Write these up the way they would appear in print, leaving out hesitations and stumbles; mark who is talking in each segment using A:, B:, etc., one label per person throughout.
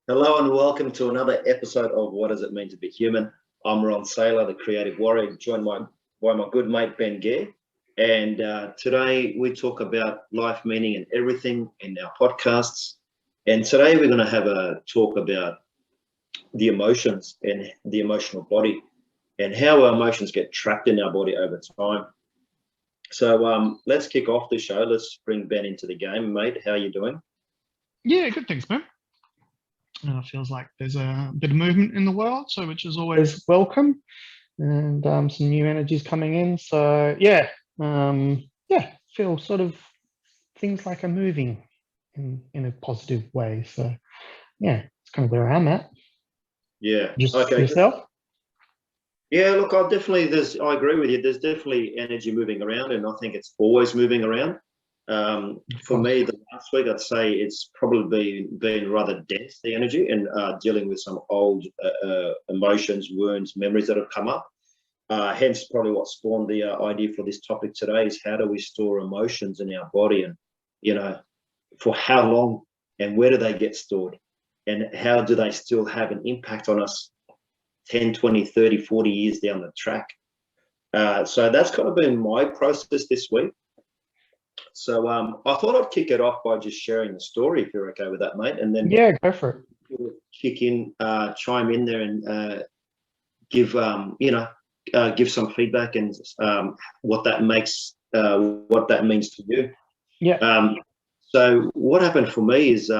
A: Hello and welcome to another episode of What Does It Mean to Be Human? I'm Ron Saylor, the creative warrior, joined by my good mate Ben Gare. And today we talk about life meaning and everything in our podcasts. And today we're going to have a talk about the emotions and the emotional body and how our emotions get trapped in our body over time. So let's kick off the show. Let's bring Ben into the game. Mate, how are you doing?
B: Yeah, good, thanks, man. It feels like there's a bit of movement in the world, so which is always welcome, and some new energies coming in. So feel sort of things like are moving in a positive way. So yeah, it's kind of where I'm at.
A: Yeah.
B: Just
A: Okay.
B: yourself?
A: Yeah, look, I agree with you. There's definitely energy moving around, and I think it's always moving around. For me, the last week, I'd say it's probably been rather dense, the energy, and dealing with some old emotions, wounds, memories that have come up. Hence, probably what spawned the idea for this topic today is how do we store emotions in our body, and for how long, and where do they get stored, and how do they still have an impact on us 10, 20, 30, 40 years down the track. So that's kind of been my process this week. So I thought I'd kick it off by just sharing the story, if you're okay with that, mate. And then
B: Go for
A: it. Kick in, chime in there, and give give some feedback and what that means to you.
B: Yeah.
A: So what happened for me is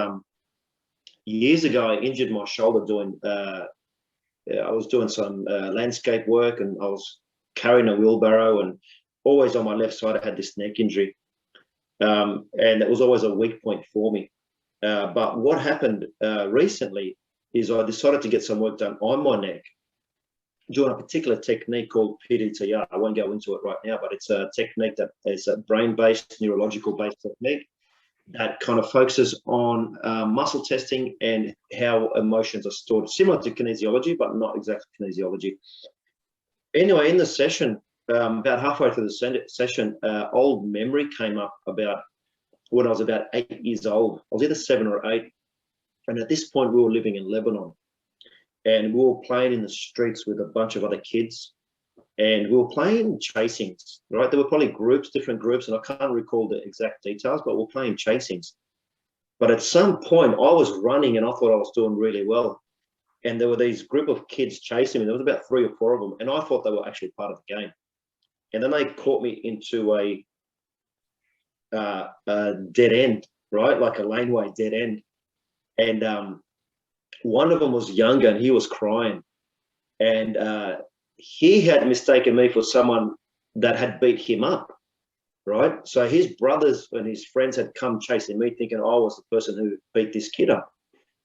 A: years ago I injured my shoulder doing. I was doing some landscape work, and I was carrying a wheelbarrow, and always on my left side I had this neck injury, and it was always a weak point for me. But what happened recently is I decided to get some work done on my neck, doing a particular technique called PDTR. I won't go into it right now, but it's a technique that is a brain-based, neurological-based technique that kind of focuses on muscle testing and how emotions are stored, similar to kinesiology, but not exactly kinesiology. Anyway, in the session, about halfway through the session, old memory came up about when I was about 8 years old. I was either 7 or 8. And at this point, we were living in Lebanon. And we were playing in the streets with a bunch of other kids. And we were playing chasings, right? There were probably different groups, and I can't recall the exact details, but we're playing chasings. But at some point, I was running, and I thought I was doing really well. And there were these group of kids chasing me. There was about 3 or 4 of them, and I thought they were actually part of the game. And then they caught me into a dead end, right? Like a laneway dead end. And one of them was younger, and he was crying. And he had mistaken me for someone that had beat him up, right? So his brothers and his friends had come chasing me, thinking I was the person who beat this kid up.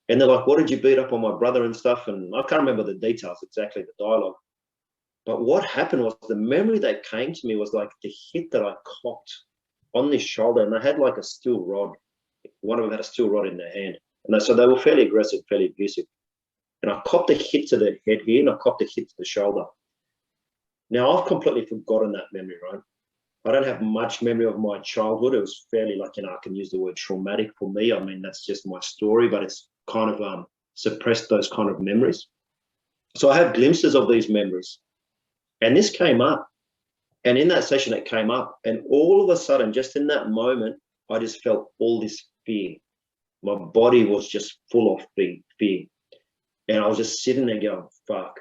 A: And they're like, what did you beat up on my brother and stuff? And I can't remember the details exactly, the dialogue. But what happened was the memory that came to me was like the hit that I copped on this shoulder, and they had like a steel rod. One of them had a steel rod in their hand. And so they were fairly aggressive, fairly abusive. And I copped a hit to the head here, and I copped a hit to the shoulder. Now, I've completely forgotten that memory, right? I don't have much memory of my childhood. It was fairly like, I can use the word traumatic for me. I mean, that's just my story, but it's kind of suppressed those kind of memories. So I have glimpses of these memories. And this came up. And in that session, it came up. And all of a sudden, just in that moment, I just felt all this fear. My body was just full of fear. And I was just sitting there going, fuck,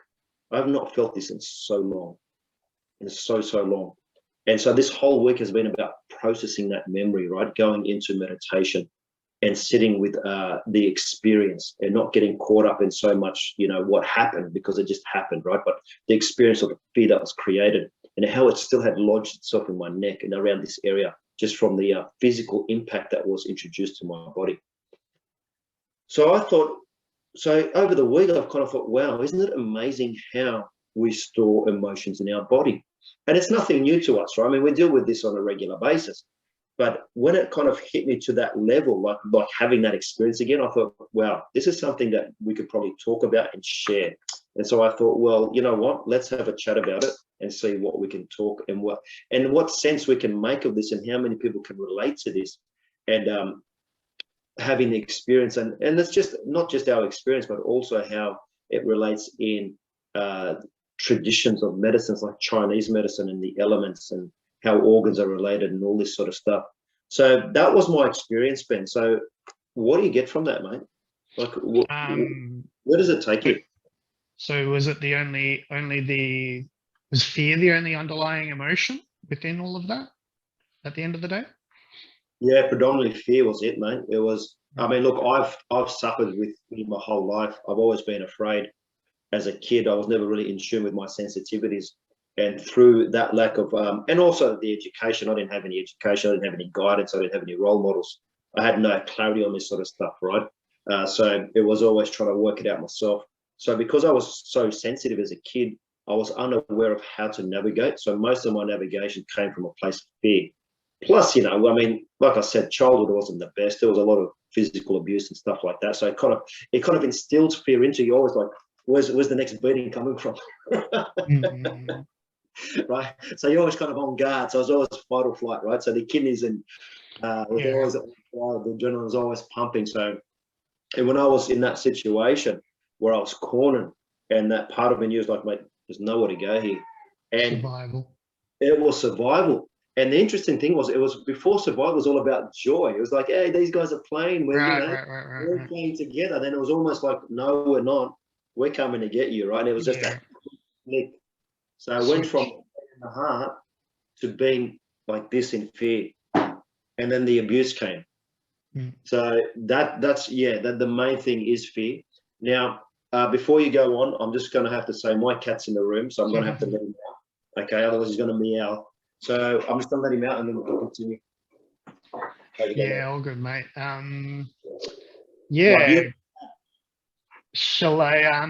A: I've not felt this in so long. In so long. And so this whole week has been about processing that memory, right? Going into meditation and sitting with the experience and not getting caught up in so much, what happened, because it just happened, right? But the experience of the fear that was created and how it still had lodged itself in my neck and around this area, just from the physical impact that was introduced to my body. So over the week, I've kind of thought, wow, isn't it amazing how we store emotions in our body? And it's nothing new to us, right? I mean, we deal with this on a regular basis. But when it kind of hit me to that level, like having that experience again, I thought, wow, this is something that we could probably talk about and share. And so I thought, well, you know what? Let's have a chat about it and see what we can talk and what sense we can make of this and how many people can relate to this. And having the experience, and it's just not just our experience, but also how it relates in traditions of medicines like Chinese medicine and the elements and how organs are related and all this sort of stuff. So that was my experience, Ben. So what do you get from that, mate? Like, where does it take you?
B: So was it was fear the only underlying emotion within all of that at the end of the day?
A: Yeah, predominantly fear was it, mate. It was, I mean, look, I've suffered with fear my whole life. I've always been afraid. As a kid, I was never really in tune with my sensitivities. And through that lack of, and also the education, I didn't have any education, I didn't have any guidance, I didn't have any role models. I had no clarity on this sort of stuff, right? So it was always trying to work it out myself. So because I was so sensitive as a kid, I was unaware of how to navigate. So most of my navigation came from a place of fear. Plus, you know, I mean, like I said, childhood wasn't the best. There was a lot of physical abuse and stuff like that. So it kind of instills fear into you. Always like, where's the next beating coming from?
B: Mm-hmm.
A: Right. So you're always kind of on guard. So it was always fight or flight, right? So the kidneys and always, the adrenaline was always pumping. So, and when I was in that situation where I was cornered, and that part of me was like, mate, there's nowhere to go here. And
B: Survival.
A: it was survival. And the interesting thing was, it was before survival was all about joy. It was like, hey, these guys are playing. We're, we're playing together. Then it was almost like, no, we're not. We're coming to get you, right? And it was just that click. So I went from in the heart to being like this in fear. And then the abuse came. So that's the main thing is fear. Now, before you go on, I'm just going to have to say my cat's in the room, so I'm going to have to let him out. Okay, otherwise he's going to meow. So I'm just going to let him out and then we'll continue.
B: Yeah, all good, mate. Yeah. Shall I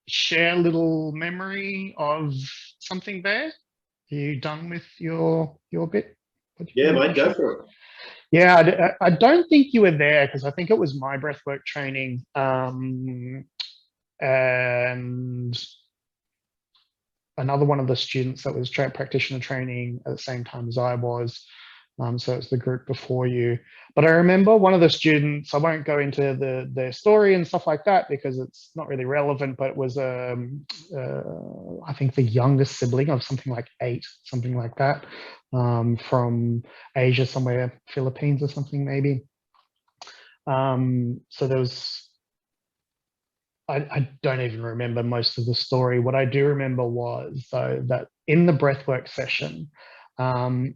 B: share a little memory of something there? Are you done with your bit?
A: Yeah, mate, go for it.
B: Yeah, I don't think you were there because I think it was my breathwork training. And another one of the students that was practitioner training at the same time as I was. So it's the group before you. But I remember one of the students, I won't go into their story and stuff like that because it's not really relevant, but it was, I think, the youngest sibling of something like 8, something like that, from Asia somewhere, Philippines or something maybe. So there was, I don't even remember most of the story. What I do remember was, though, that in the breathwork session,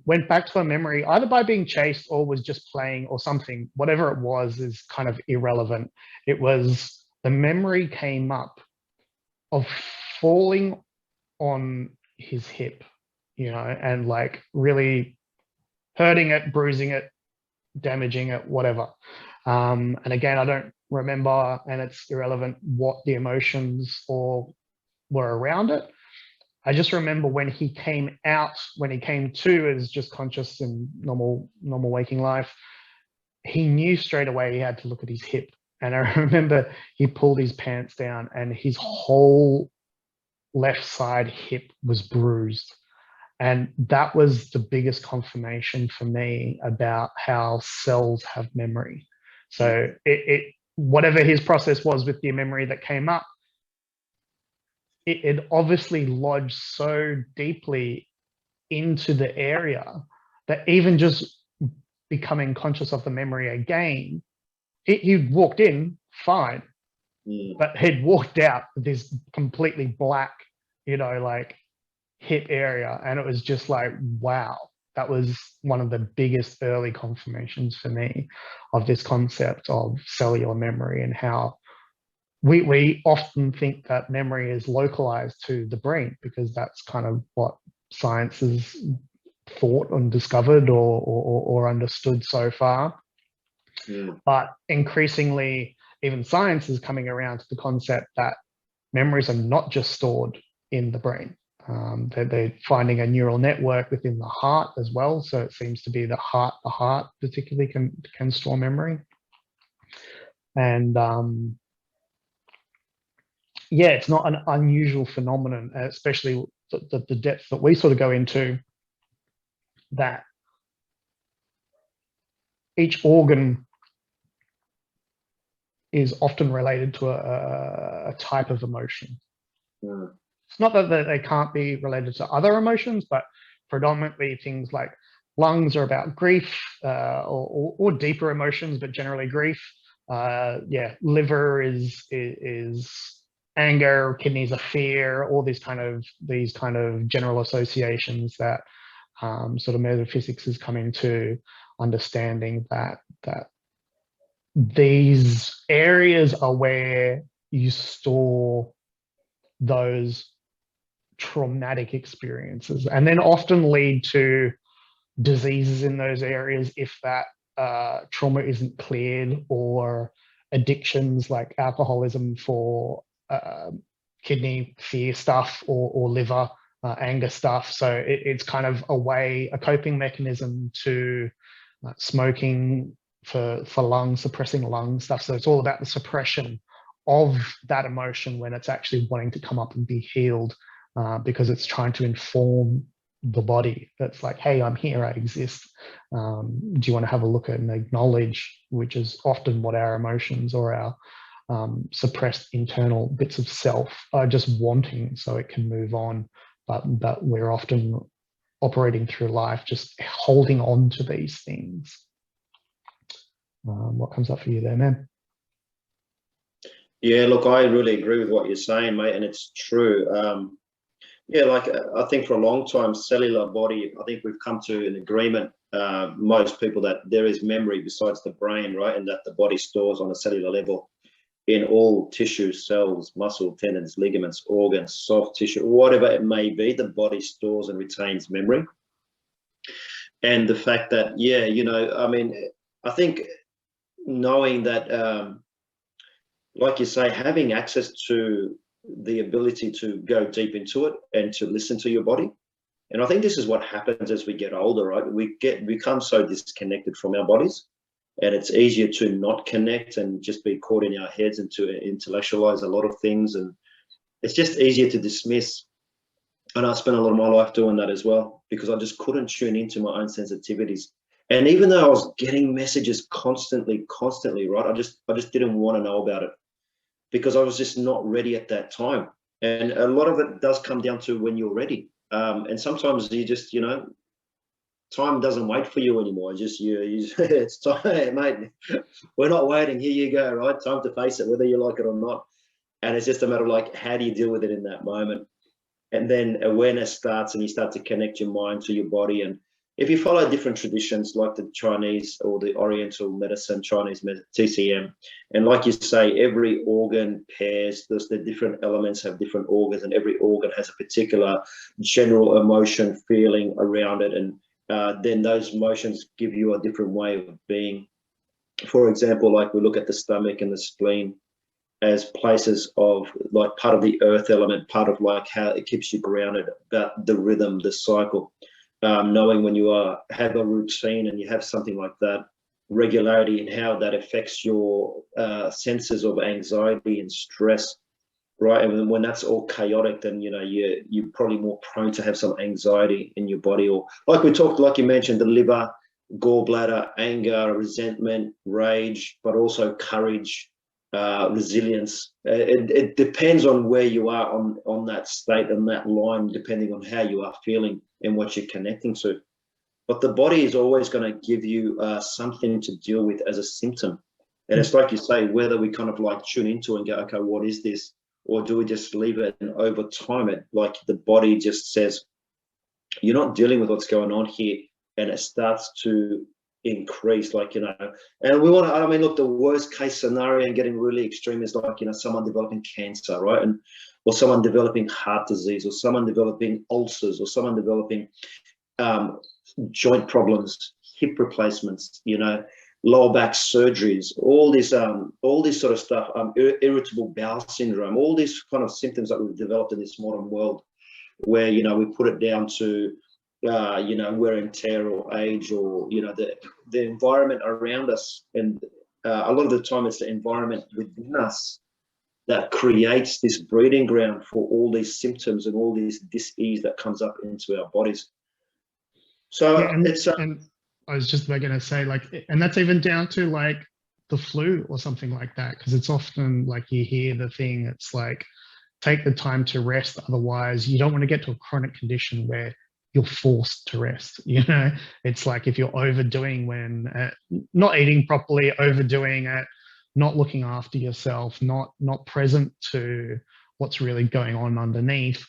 B: went back to a memory either by being chased or was just playing or something. Whatever it was is kind of irrelevant. It was the memory came up of falling on his hip, you know, and like really hurting it, bruising it, damaging it, whatever. And again, I don't remember, and it's irrelevant what the emotions or were around it. I just remember when he came to as just conscious in normal waking life, he knew straight away he had to look at his hip. And I remember he pulled his pants down and his whole left side hip was bruised. And that was the biggest confirmation for me about how cells have memory. So whatever his process was with the memory that came up, it obviously lodged so deeply into the area that even just becoming conscious of the memory again, he walked in fine, but he'd walked out with this completely black, you know, like hip area. And it was just like, wow, that was one of the biggest early confirmations for me of this concept of cellular memory and how we often think that memory is localized to the brain because that's kind of what science has thought and discovered or understood so far. But increasingly, even science is coming around to the concept that memories are not just stored in the brain. They're finding a neural network within the heart as well. So it seems to be the heart particularly can store memory. And yeah, it's not an unusual phenomenon, especially the depth that we sort of go into, that each organ is often related to a type of emotion.
A: Mm.
B: It's not that they can't be related to other emotions, but predominantly things like lungs are about grief, or deeper emotions, but generally grief. Liver is anger, kidneys are fear, all these kind of general associations that sort of metaphysics is coming to understanding that these areas are where you store those traumatic experiences, and then often lead to diseases in those areas if that trauma isn't cleared, or addictions like alcoholism for kidney fear stuff, or liver anger stuff. So it's kind of a coping mechanism to smoking for lung, suppressing lung stuff. So it's all about the suppression of that emotion when it's actually wanting to come up and be healed, because it's trying to inform the body. That's like, hey, I'm here, I exist. Do you want to have a look at and acknowledge, which is often what our emotions or our suppressed internal bits of self are just wanting, so it can move on. But we're often operating through life just holding on to these things. What comes up for you there, man?
A: Yeah, look, I really agree with what you're saying, mate, and it's true. Like I think for a long time, cellular body, I think we've come to an agreement, most people, that there is memory besides the brain, right? And that the body stores on a cellular level in all tissues, cells, muscle, tendons, ligaments, organs, soft tissue, whatever it may be, the body stores and retains memory. And the fact that, I think knowing that, like you say, having access to the ability to go deep into it and to listen to your body. And I think this is what happens as we get older, right? We become so disconnected from our bodies, and it's easier to not connect and just be caught in our heads and to intellectualize a lot of things. And it's just easier to dismiss. And I spent a lot of my life doing that as well, because I just couldn't tune into my own sensitivities. And even though I was getting messages constantly, right, I just didn't want to know about it, because I was just not ready at that time. And a lot of it does come down to when you're ready. And sometimes you just, time doesn't wait for you anymore. It's time, mate. We're not waiting. Here you go, right? Time to face it, whether you like it or not. And it's just a matter of like, how do you deal with it in that moment? And then awareness starts, and you start to connect your mind to your body. And if you follow different traditions like the Chinese or the Oriental medicine, TCM, and like you say, every organ pairs, the different elements have different organs, and every organ has a particular general emotion, feeling around it. And then those emotions give you a different way of being. For example, like we look at the stomach and the spleen as places of like part of the earth element, part of like how it keeps you grounded, about the rhythm, the cycle. Knowing when you have a routine and you have something like that, regularity, and how that affects your senses of anxiety and stress, right? And when that's all chaotic, then you're probably more prone to have some anxiety in your body, or like you mentioned, the liver, gallbladder, anger, resentment, rage, but also courage, resilience. It depends on where you are on that state and that line, depending on how you are feeling and what you're connecting to. But the body is always going to give you something to deal with as a symptom. And it's like you say, whether we kind of like tune into and go, okay, what is this? Or do we just leave it, and over time it, like the body just says, you're not dealing with what's going on here, and it starts to increase, and we want to, look, the worst case scenario and getting really extreme is like, someone developing cancer, right? Or someone developing heart disease, or someone developing ulcers, or someone developing joint problems, hip replacements, lower back surgeries, all this sort of stuff, irritable bowel syndrome, all these kind of symptoms that we've developed in this modern world, where, we put it down to, wear and tear or age, or, the environment around us. And a lot of the time it's the environment within us that creates this breeding ground for all these symptoms and all this dis-ease that comes up into our bodies. So
B: and I was just going to say, and that's even down to like the flu or something like that, because it's often like you hear the thing, it's like, take the time to rest. Otherwise, you don't want to get to a chronic condition where you're forced to rest. It's like if you're overdoing when not eating properly, overdoing it, not looking after yourself, not present to what's really going on underneath.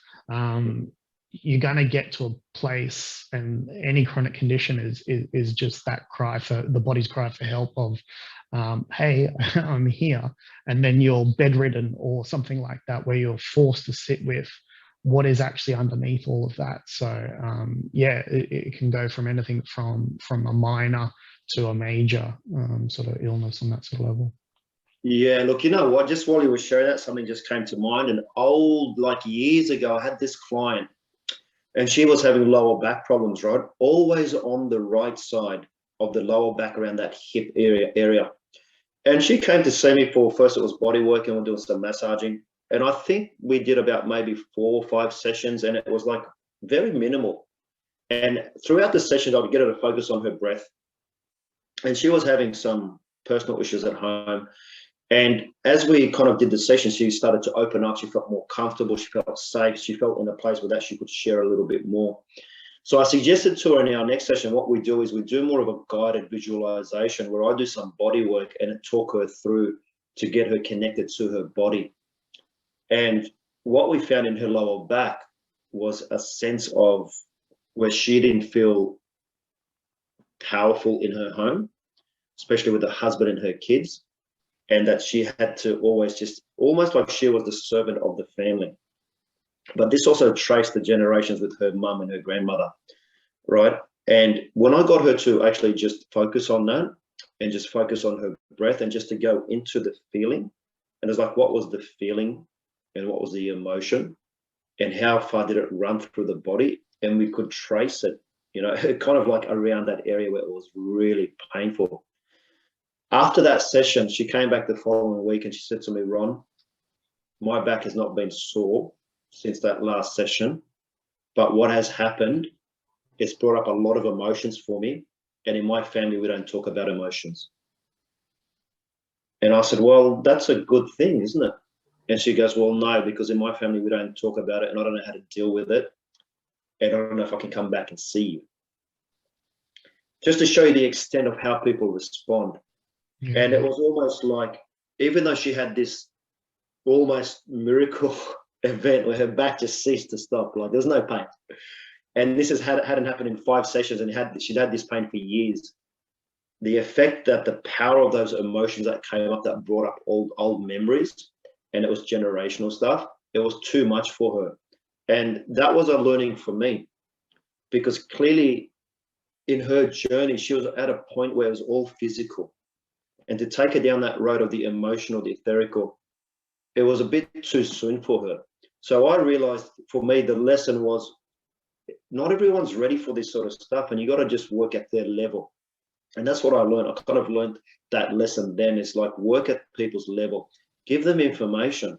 B: You're going to get to a place, and any chronic condition is just that cry for the body's cry for help of, hey, I'm here. And then you're bedridden or something like that, where you're forced to sit with what is actually underneath all of that. So yeah, it can go from anything from a minor to a major sort of illness on that sort of level.
A: Yeah, look, you know what? Just while you were sharing that, something just came to mind. And like years ago, I had this client, and she was having lower back problems, right? Always on the right side of the lower back, around that hip area. And she came to see me for, first it was body work, and we're doing some massaging. And I think we did about maybe 4 or 5 sessions, and it was like very minimal. And throughout the sessions, I would get her to focus on her breath. And she was having some personal issues at home. And as we kind of did the session, she started to open up. She felt more comfortable. She felt safe. She felt in a place where that she could share a little bit more. So I suggested to her in our next session, what we do is we do more of a guided visualization, where I do some body work and talk her through to get her connected to her body. And what we found in her lower back was a sense of where she didn't feel powerful in her home, especially with her husband and her kids, and that she had to always just, almost like she was the servant of the family. But this also traced the generations with her mum and her grandmother, right? And when I got her to actually just focus on that and just focus on her breath and just to go into the feeling, and it's like, what was the feeling and what was the emotion and how far did it run through the body? And we could trace it, kind of like around that area where it was really painful. After that session, she came back the following week and she said to me, Ron, my back has not been sore since that last session, but what has happened, it's brought up a lot of emotions for me. And in my family, we don't talk about emotions. And I said, well, that's a good thing, isn't it? And she goes, well, no, because in my family, we don't talk about it, and I don't know how to deal with it. And I don't know if I can come back and see you. Just to show you the extent of how people respond. Mm-hmm. And it was almost like, even though she had this almost miracle event where her back just ceased to stop, like there's no pain. And this hadn't happened in 5 sessions, and she'd had this pain for years. The effect that the power of those emotions that came up, that brought up old memories, and it was generational stuff, it was too much for her. And that was a learning for me, because clearly in her journey, she was at a point where it was all physical. And to take her down that road of the emotional, the etherical, it was a bit too soon for her. So I realized, for me, the lesson was, not everyone's ready for this sort of stuff, and you got to just work at their level. And that's what I learned. I kind of learned that lesson then. It's like, work at people's level, give them information,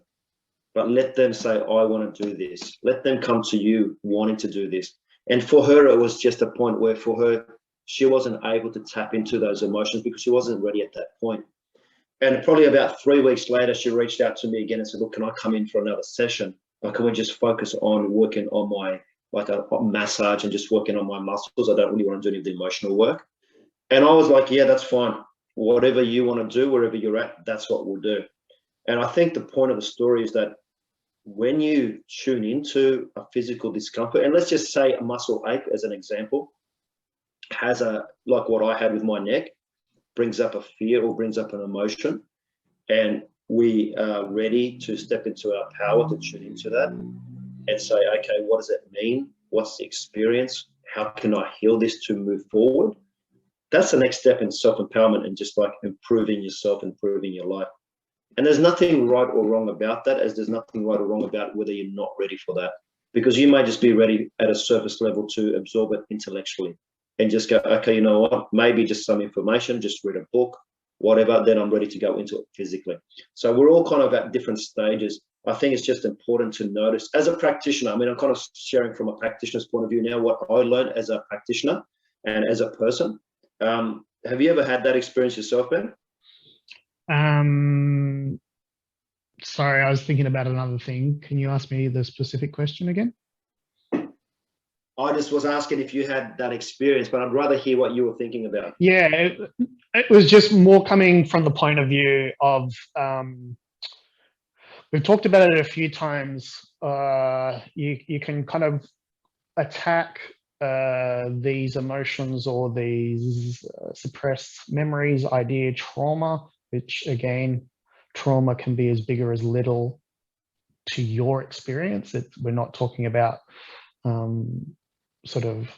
A: but let them say, I want to do this. Let them come to you wanting to do this. And for her, it was just a point where, for her, she wasn't able to tap into those emotions because she wasn't ready at that point. And probably about 3 weeks later, she reached out to me again and said, look, can I come in for another session? Or can we just focus on working on my, like a massage and just working on my muscles? I don't really want to do any of the emotional work. And I was like, yeah, that's fine. Whatever you want to do, wherever you're at, that's what we'll do. And I think the point of the story is that when you tune into a physical discomfort, and let's just say a muscle ache as an example, has like what I had with my neck, brings up a fear or brings up an emotion, and we are ready to step into our power to tune into that and say, okay, what does it mean? What's the experience? How can I heal this to move forward? That's the next step in self-empowerment, and just like improving yourself, improving your life. And there's nothing right or wrong about that, as there's nothing right or wrong about whether you're not ready for that, because you may just be ready at a surface level to absorb it intellectually and just go, okay, you know what, maybe just some information, just read a book, whatever, then I'm ready to go into it physically. So we're all kind of at different stages. I think it's just important to notice as a practitioner. I mean, I'm kind of sharing from a practitioner's point of view now, what I learned as a practitioner and as a person. Have you ever had that experience yourself, Ben?
B: Sorry, I was thinking about another thing. Can you ask me the specific question again?
A: I just was asking if you had that experience, but I'd rather hear what you were thinking about.
B: Yeah, it was just more coming from the point of view of, we've talked about it a few times. You can kind of attack these emotions or these suppressed memories, idea, trauma, which again, trauma can be as big or as little to your experience. We're not talking about sort of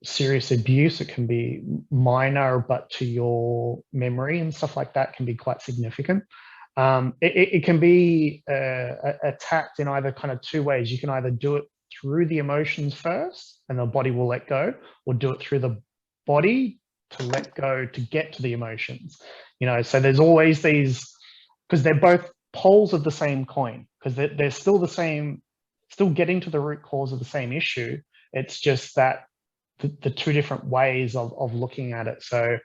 B: serious abuse. It can be minor, but to your memory and stuff like that can be quite significant. It can be attacked in either kind of two ways. You can either do it through the emotions first and the body will let go, or do it through the body to let go to get to the emotions. So there's always these, because they're both poles of the same coin, because they're still the same, still getting to the root cause of the same issue. It's just that the two different ways of looking at it. So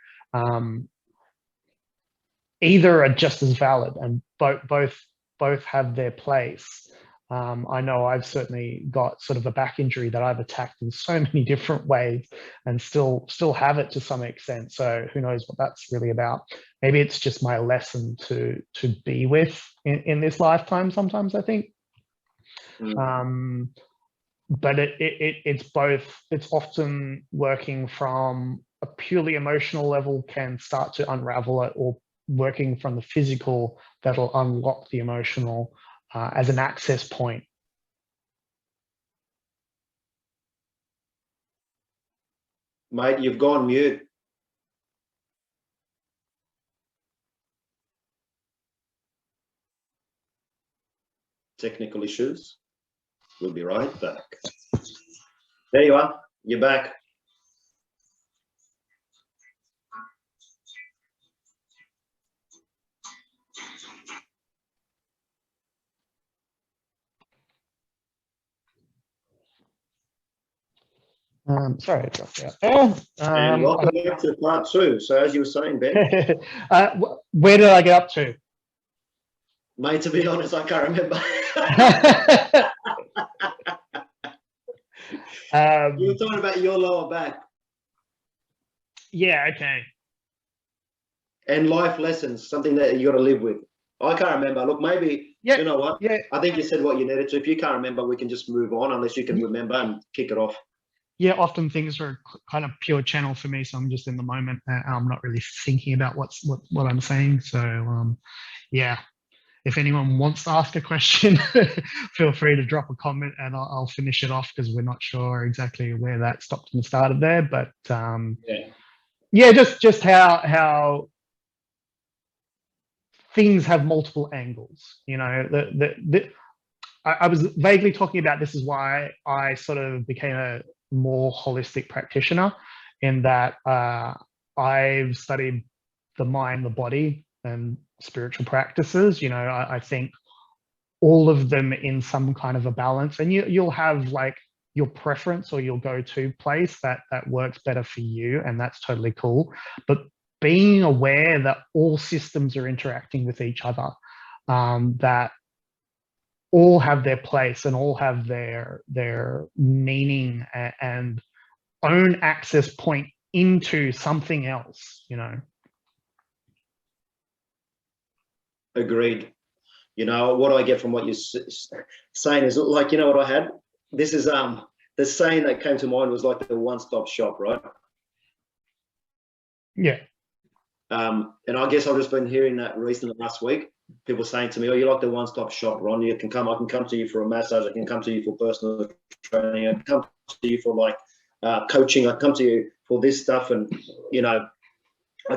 B: either are just as valid, and both have their place. I know I've certainly got sort of a back injury that I've attacked in so many different ways and still have it to some extent. So who knows what that's really about. Maybe it's just my lesson to be with in this lifetime sometimes, I think. But it's both. It's often working from a purely emotional level can start to unravel it, or working from the physical that'll unlock the emotional as an access point.
A: Mate, you've gone mute. Technical issues. We'll be right back. There you are. You're back.
B: Sorry, I dropped out there.
A: And welcome back to part two. So as you were saying, Ben.
B: Where did I get up to?
A: Mate, to be honest, I can't remember. You were talking about your lower back.
B: Yeah, okay.
A: And life lessons, something that you got to live with. I can't remember. Look, maybe, you know what?
B: Yeah.
A: I think you said what you needed to. If you can't remember, we can just move on, unless you can remember and kick it off.
B: Yeah, often things are kind of pure channel for me, so I'm just in the moment. I'm not really thinking about what I'm saying. So, yeah, if anyone wants to ask a question, feel free to drop a comment and I'll finish it off, because we're not sure exactly where that stopped and started there. But yeah, just how things have multiple angles. I was vaguely talking about this is why I sort of became a more holistic practitioner, in that I've studied the mind, the body, and spiritual practices. I think all of them in some kind of a balance, and you'll have like your preference or your go-to place that works better for you, and that's totally cool. But being aware that all systems are interacting with each other, that all have their place and all have their meaning and own access point into something else.
A: Agreed. What I get from what you're saying is, like, what I had? This is the saying that came to mind was like the one-stop shop, right?
B: Yeah.
A: And I guess I've just been hearing that recently last week. People saying to me, "Oh, you're like the one-stop shop, Ron. I can come to you for a massage. I can come to you for personal training. I can come to you for like coaching. I come to you for this stuff." And I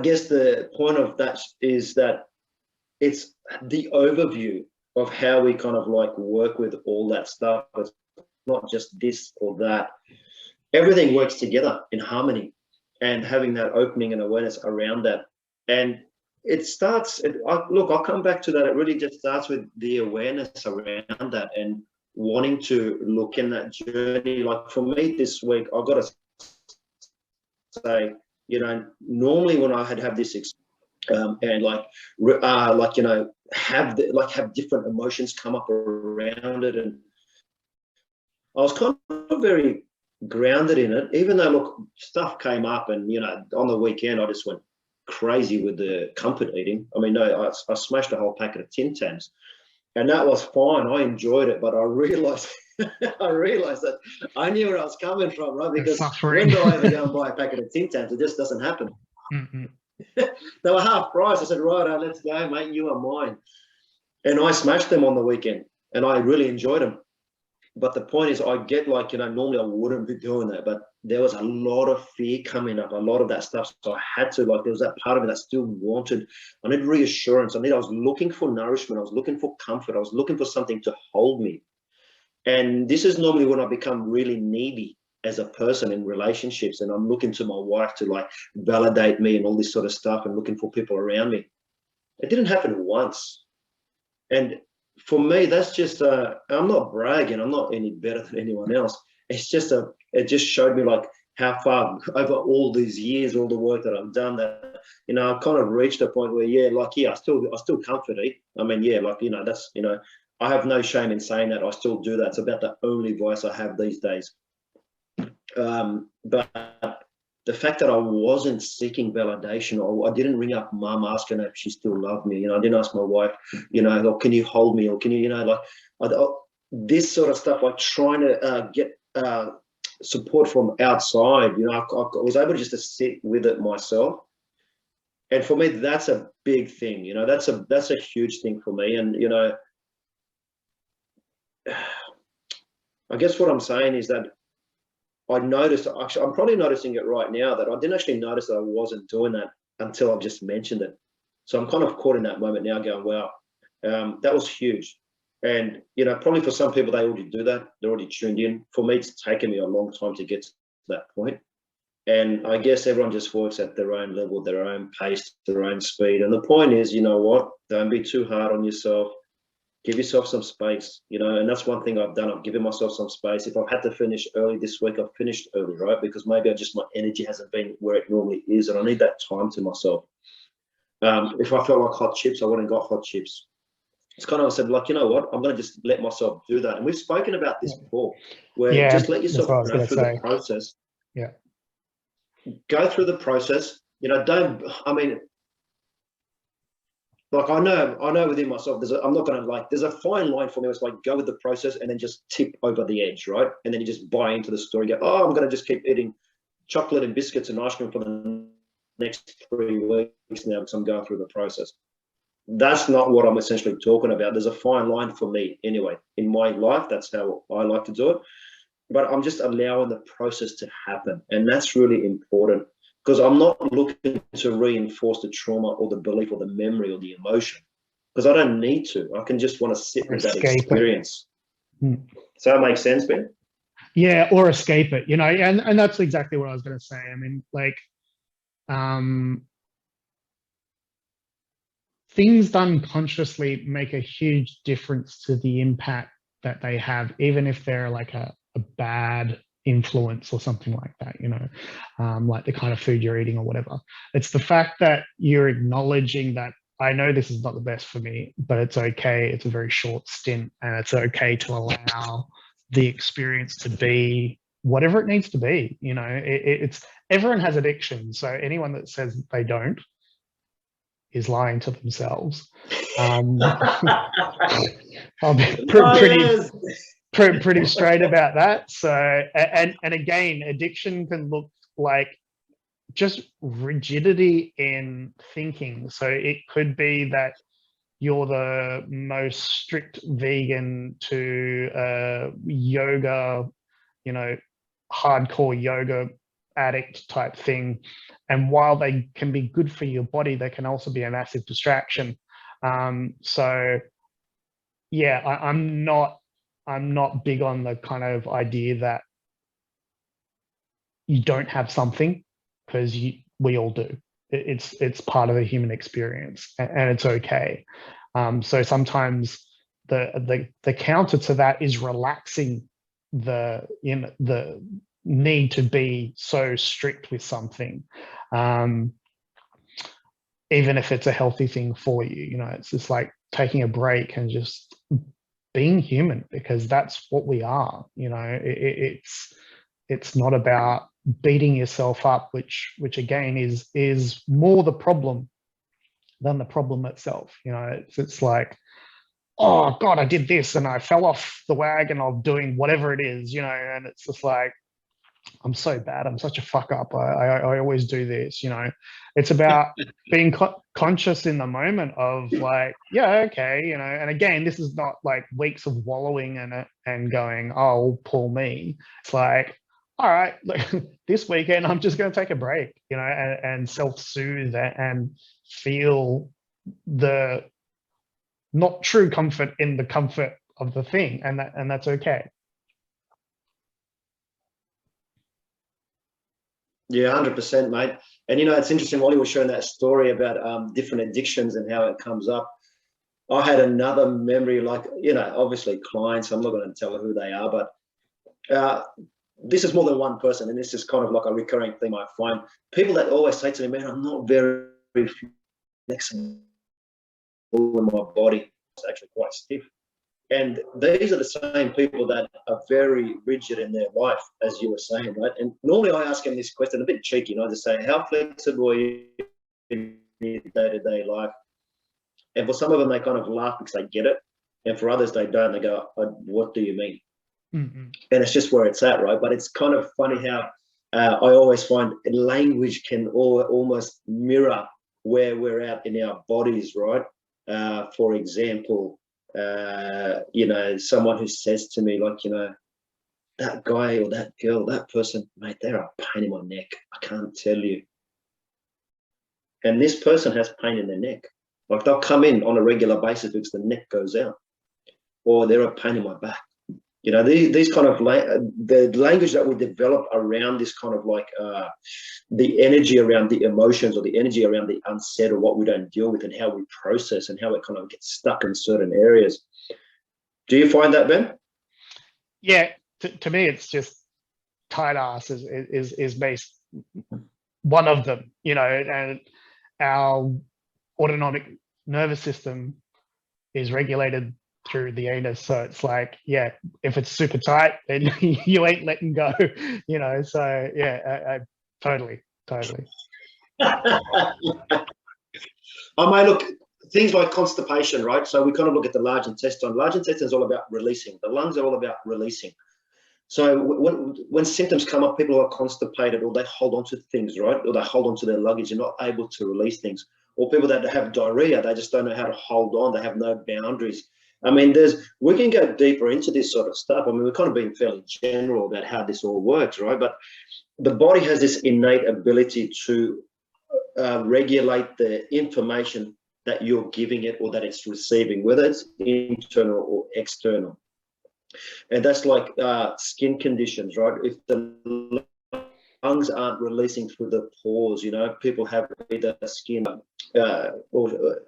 A: guess the point of that is that it's the overview of how we kind of like work with all that stuff. It's not just this or that. Everything works together in harmony, and having that opening and awareness around that. And it starts, I'll come back to that. It really just starts with the awareness around that and wanting to look in that journey. Like for me this week, I've got to say, normally when I have this and have different emotions come up around it. And I was kind of very grounded in it, even though, look, stuff came up, and on the weekend I just went crazy with the comfort eating. I mean, no, I smashed a whole packet of Tim Tams, and that was fine. I enjoyed it, but I realized that I knew where I was coming from, right? Because when do I ever go and buy a packet of Tim Tams? It just doesn't happen.
B: Mm-hmm.
A: They were half price. I said, right, let's go, mate. You are mine. And I smashed them on the weekend, and I really enjoyed them. But the point is, I get normally I wouldn't be doing that, but there was a lot of fear coming up, a lot of that stuff. So I had to, there was that part of me that still wanted, I need reassurance. I was looking for nourishment. I was looking for comfort. I was looking for something to hold me. And this is normally when I become really needy as a person in relationships. And I'm looking to my wife to validate me and all this sort of stuff, and looking for people around me. It didn't happen once. And for me, that's just, I'm not bragging. I'm not any better than anyone else. It's just it just showed me how far over all these years, all the work that I've done, that, I've kind of reached a point where, I still comfort eat. I mean, that's, I have no shame in saying that. I still do that. It's about the only vice I have these days. But the fact that I wasn't seeking validation, or I didn't ring up mum asking her if she still loved me. I didn't ask my wife, can you hold me, or can you, this sort of stuff, trying to get support from outside. I was able just to sit with it myself. And for me, that's a big thing. That's a huge thing for me. And, I guess what I'm saying is that I noticed, actually, I'm probably noticing it right now, that I didn't actually notice that I wasn't doing that until I've just mentioned it. So I'm kind of caught in that moment now going, wow, that was huge. And, probably for some people, they already do that. They're already tuned in. For me, it's taken me a long time to get to that point. And I guess everyone just works at their own level, their own pace, their own speed. And the point is, don't be too hard on yourself. Give yourself some space, and that's one thing I've done. I've given myself some space. If I've had to finish early this week, I've finished early, right? Because maybe my energy hasn't been where it normally is, and I need that time to myself. If I felt like hot chips, I went and got hot chips. It's kind of, I said, you know what? I'm going to just let myself do that. And we've spoken about this before, where just let yourself go through the process.
B: Yeah.
A: Go through the process. I know within myself, there's a fine line for me. It's go with the process and then just tip over the edge, right? And then you just buy into the story, go, oh, I'm going to just keep eating chocolate and biscuits and ice cream for the next 3 weeks now because I'm going through the process. That's not what I'm essentially talking about. There's a fine line for me anyway. In my life, that's how I like to do it. But I'm just allowing the process to happen. And that's really important. Because I'm not looking to reinforce the trauma or the belief or the memory or the emotion, because I don't need to. I can just want to sit with that experience. Does that make sense, Ben?
B: Yeah, or escape it, and that's exactly what I was going to say. I mean, things done consciously make a huge difference to the impact that they have, even if they're a bad influence or something like that, like the kind of food you're eating or whatever. It's the fact that you're acknowledging that I know this is not the best for me, but it's okay. It's a very short stint, and it's okay to allow the experience to be whatever it needs to be. It's everyone has addiction. So anyone that says they don't is lying to themselves. I'll be pretty straight about that. So, and again, addiction can look like just rigidity in thinking. So it could be that you're the most strict vegan to yoga, hardcore yoga addict type thing. And while they can be good for your body, they can also be a massive distraction. So yeah, I'm not big on the kind of idea that you don't have something, because we all do. It's part of the human experience, and it's okay. So sometimes the counter to that is relaxing the need to be so strict with something. even if it's a healthy thing for you. You know, it's just like taking a break and just being human, because that's what we are. You know, it's not about beating yourself up, which again is more the problem than the problem itself. You know, it's like, oh God, I did this and I fell off the wagon of doing whatever it is, you know, and it's just like, I'm so bad. I'm such a fuck up. I always do this, you know. It's about being conscious in the moment of like, yeah, okay, you know. And again, this is not like weeks of wallowing in it and going, oh, poor me. It's like, all right, look, this weekend I'm just going to take a break, you know, and self-soothe and feel the not true comfort in the comfort of the thing, and that's okay.
A: Yeah, 100%, mate. And you know, it's interesting. While you were sharing that story about different addictions and how it comes up, I had another memory. Like, you know, obviously clients. I'm not going to tell who they are, but this is more than one person, and this is kind of like a recurring theme I find. People that always say to me, "Man, I'm not very flexible in my body. It's actually quite stiff." And these are the same people that are very rigid in their life, as you were saying, right? And normally I ask them this question, a bit cheeky, you know, to say, how flexible are you in your day-to-day life? And for some of them, they kind of laugh because they get it. And for others, they don't. They go, what do you mean?
B: Mm-hmm.
A: And it's just where it's at, right? But it's kind of funny how I always find language can almost mirror where we're at in our bodies, right? For example, you know, someone who says to me, like, you know, that guy or that girl, that person, mate, they're a pain in my neck. I can't tell you. And this person has pain in their neck. Like, they'll come in on a regular basis because the neck goes out, or they're a pain in my back. You know, these kind of the language that we develop around this kind of like the energy around the emotions, or the energy around the unsaid, or what we don't deal with, and how we process, and how it kind of gets stuck in certain areas. Do you find that, Ben?
B: Yeah, to me, it's just tight ass is based one of them, you know, and our autonomic nervous system is regulated through the anus. So it's like, yeah, if it's super tight, then you ain't letting go, you know. So yeah, I totally.
A: I mean, look, things like constipation, right? So we kind of look at the large intestine. Large intestine is all about releasing. The lungs are all about releasing. So when symptoms come up, people are constipated, or they hold on to things, right? Or they hold on to their luggage and not able to release things. Or people that have diarrhea, they just don't know how to hold on. They have no boundaries. I mean, we can go deeper into this sort of stuff. I mean, we're kind of being fairly general about how this all works, right? But the body has this innate ability to regulate the information that you're giving it, or that it's receiving, whether it's internal or external. And that's like skin conditions, right? If the lungs aren't releasing through the pores, you know, people have either skin or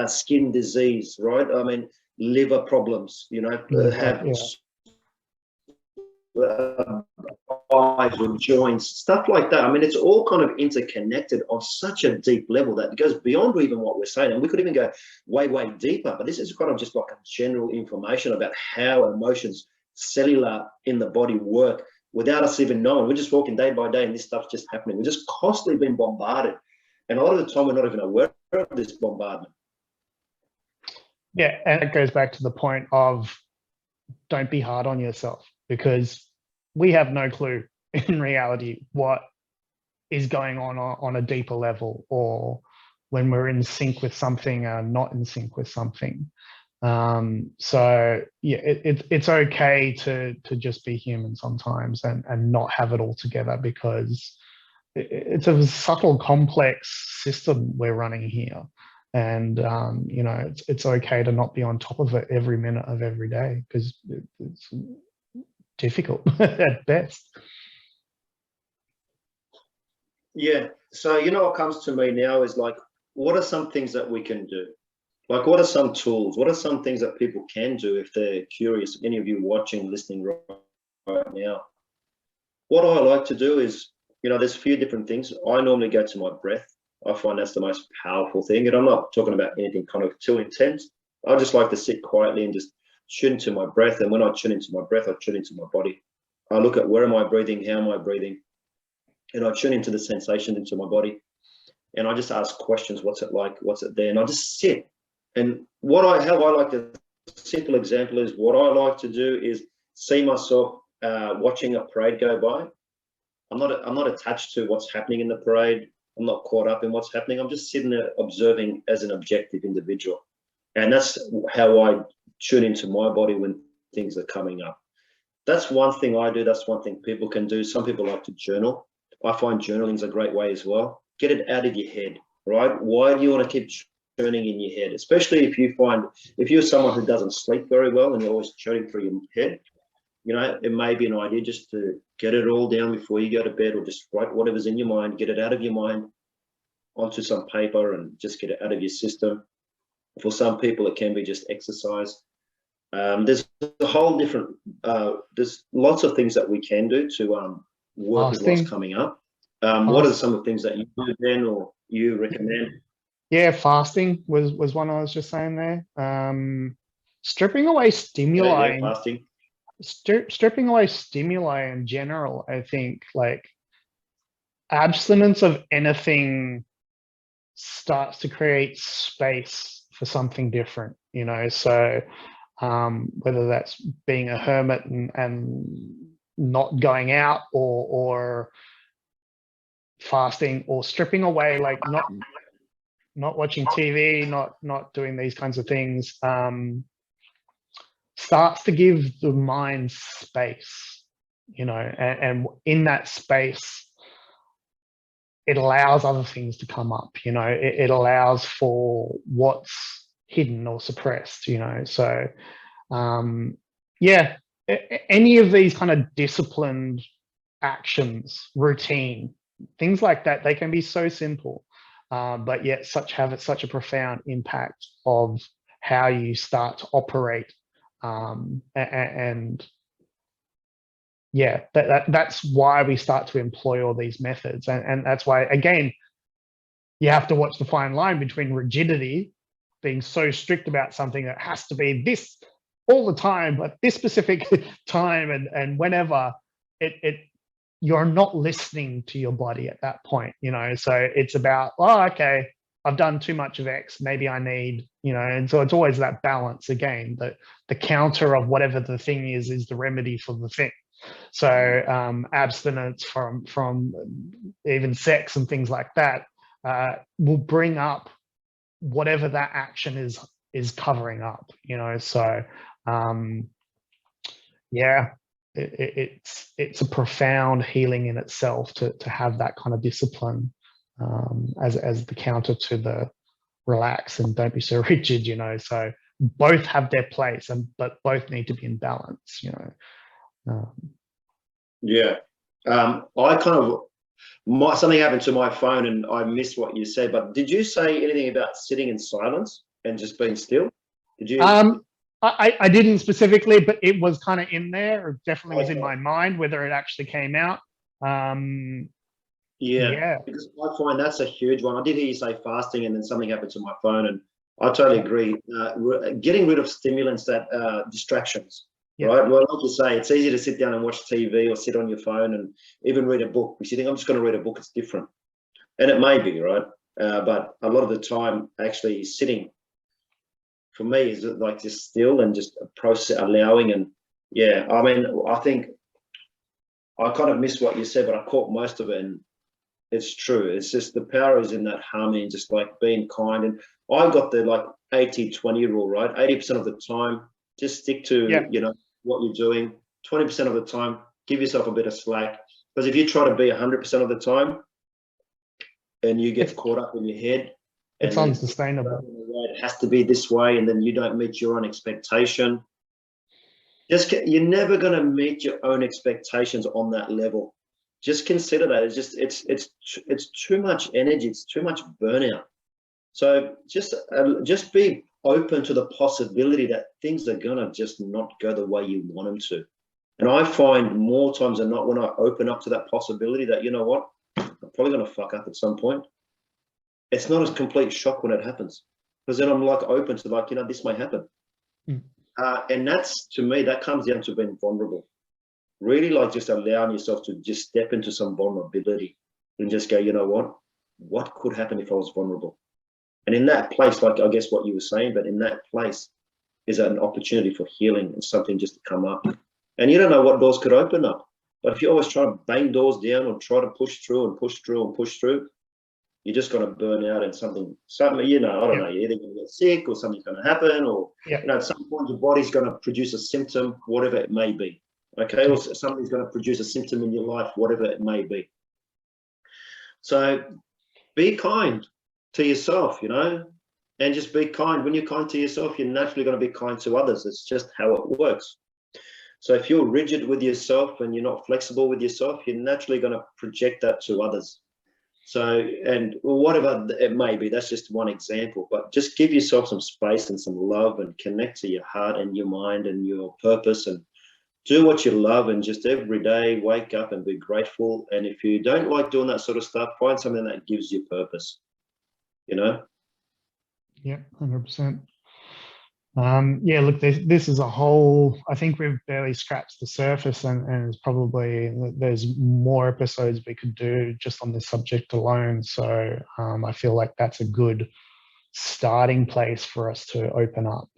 A: skin disease, right? I mean, liver problems, you know, have eyes or joints, stuff like that. I mean, it's all kind of interconnected on such a deep level that it goes beyond even what we're saying. And we could even go way, way deeper, but this is kind of just like a general information about how emotions cellular in the body work without us even knowing. We're just walking day by day and this stuff's just happening. We're just constantly being bombarded. And a lot of the time we're not even aware of this bombardment.
B: Yeah, and it goes back to the point of don't be hard on yourself, because we have no clue in reality what is going on a deeper level, or when we're in sync with something or not in sync with something. So yeah, it's okay to just be human sometimes and not have it all together, because it's a subtle, complex system we're running here. And you know, it's okay to not be on top of it every minute of every day, because it's difficult at best.
A: Yeah. So, you know, what comes to me now is like, what are some things that we can do? Like, what are some tools? What are some things that people can do if they're curious? Any of you watching, listening right now? What I like to do is, you know, there's a few different things. I normally go to my breath. I find that's the most powerful thing. And I'm not talking about anything kind of too intense. I just like to sit quietly and just tune into my breath. And when I tune into my breath, I tune into my body. I look at where am I breathing, how am I breathing, and I tune into the sensations into my body. And I just ask questions. What's it like? What's it there? And I just sit. And how I like to, simple example is what I like to do is see myself watching a parade go by. I'm not attached to what's happening in the parade. I'm not caught up in what's happening. I'm just sitting there observing as an objective individual. And that's how I tune into my body when things are coming up. That's one thing I do. That's one thing people can do. Some people like to journal. I find journaling is a great way as well. Get it out of your head, right? Why do you want to keep churning in your head? Especially if you're someone who doesn't sleep very well and you're always churning through your head, you know, it may be an idea just to get it all down before you go to bed, or just write whatever's in your mind, get it out of your mind onto some paper and just get it out of your system. For some people, it can be just exercise. There's a whole different, there's lots of things that we can do to work with what's coming up. What are some of the things that you do, Ben, or you recommend?
B: Yeah, fasting was one I was just saying there. Stripping away stimuli.
A: Yeah, fasting.
B: Stripping away stimuli in general, I think, like, abstinence of anything starts to create space for something different, you know. So whether that's being a hermit and not going out, or fasting, or stripping away, like not watching TV, not doing these kinds of things, starts to give the mind space, you know, and in that space, it allows other things to come up, you know. It allows for what's hidden or suppressed, you know. So yeah, any of these kind of disciplined actions, routine, things like that, they can be so simple, but yet have such a profound impact of how you start to operate. And yeah, that's why we start to employ all these methods. And that's why, again, you have to watch the fine line between rigidity, being so strict about something that has to be this all the time, but this specific time and whenever, you're not listening to your body at that point, you know. So it's about, oh, okay, I've done too much of X, maybe I need, you know. And so it's always that balance again, that the counter of whatever the thing is the remedy for the thing. So abstinence from even sex and things like that will bring up whatever that action is covering up, you know. So yeah, it's a profound healing in itself to have that kind of discipline as the counter to the relax and don't be so rigid, you know. So both have their place, but both need to be in balance, you know.
A: Yeah, I kind of something happened to my phone and I missed what you said. But did you say anything about sitting in silence and just being still? Did you?
B: I didn't specifically, but it was kind of in there. It definitely was in my mind. Whether it actually came out,
A: yeah, because I find that's a huge one. I did hear you say fasting, and then something happened to my phone, and I totally agree. Getting rid of stimulants, that distractions, right? Well, like you say, it's easy to sit down and watch TV or sit on your phone and even read a book. If you think I'm just going to read a book, it's different, and it may be right, but a lot of the time, actually sitting, for me, is like just still and just a process, allowing. And yeah, I mean, I think I kind of missed what you said, but I caught most of it, and it's true. It's just the power is in that harmony and just like being kind. And I got the like 80-20 rule, right? 80% of the time, just stick to, you know, what you're doing. 20% of the time, give yourself a bit of slack. Because if you try to be 100% of the time and you get caught up in your head,
B: it's unsustainable.
A: It has to be this way, and then you don't meet your own expectation. You're never going to meet your own expectations on that level. Just consider that it's too much energy. It's too much burnout. So just be open to the possibility that things are gonna just not go the way you want them to. And I find more times than not, when I open up to that possibility, that, you know what, I'm probably gonna fuck up at some point. it's not a complete shock when it happens, because then I'm like open to like, this may happen.
B: Mm.
A: And that's, to me, that comes down to being vulnerable. Really like just allowing yourself to just step into some vulnerability and just go, you know what could happen if I was vulnerable? And in that place, like I guess what you were saying, but in that place is an opportunity for healing and something just to come up. And you don't know what doors could open up. But if you always try to bang doors down or try to push through and push through and push through, you're just going to burn out and something, I don't know, you're either going to get sick or something's going to happen, or, at some point your body's going to produce a symptom, whatever it may be. Okay. Or somebody's going to produce a symptom in your life, whatever it may be. So be kind to yourself, and just be kind. When you're kind to yourself, you're naturally going to be kind to others. It's just how it works. So if you're rigid with yourself and you're not flexible with yourself, you're naturally going to project that to others. So, and whatever it may be, that's just one example, but just give yourself some space and some love and connect to your heart and your mind and your purpose, and do what you love, and just every day wake up and be grateful. And if you don't like doing that sort of stuff, find something that gives you purpose,
B: Yeah, 100%. Look, this is a whole, I think we've barely scratched the surface, and there's more episodes we could do just on this subject alone. So I feel like that's a good starting place for us to open up,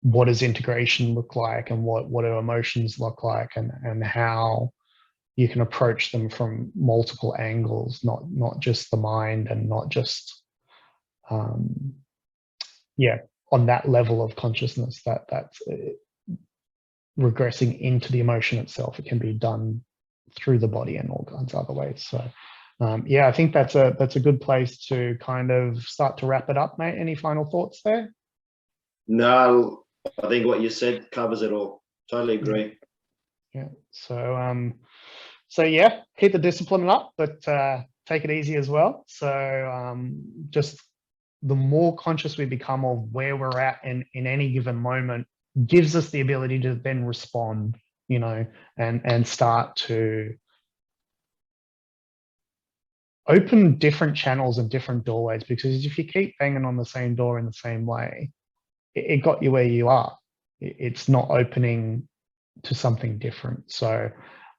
B: what does integration look like, and what do emotions look like, and how you can approach them from multiple angles, not just the mind, and not just on that level of consciousness that's regressing into the emotion itself. It can be done through the body and all kinds of other ways. So I think that's a good place to kind of start to wrap it up, mate. Any final thoughts there?
A: No, I think what you said covers it all. Totally agree.
B: Yeah. So keep the discipline up, but take it easy as well. So just the more conscious we become of where we're at in any given moment gives us the ability to then respond, and start to open different channels and different doorways. Because if you keep banging on the same door in the same way, it got you where you are. It's not opening to something different. So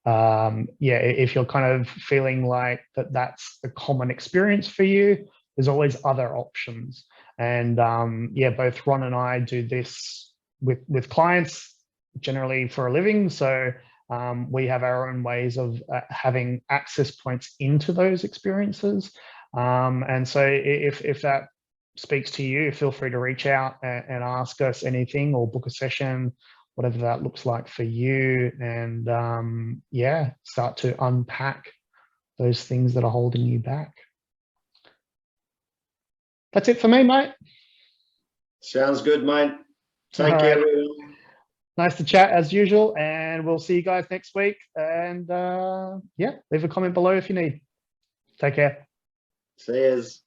B: if you're kind of feeling like that's the common experience for you, there's always other options. And both Ron and I do this with clients generally for a living. So we have our own ways of having access points into those experiences. And so if that speaks to you, feel free to reach out and ask us anything, or book a session, whatever that looks like for you, and start to unpack those things that are holding you back. That's it for me, mate.
A: Sounds good, mate. Take care, everyone.
B: Nice to chat as usual, and we'll see you guys next week. And leave a comment below if you need. Take care.
A: See yous.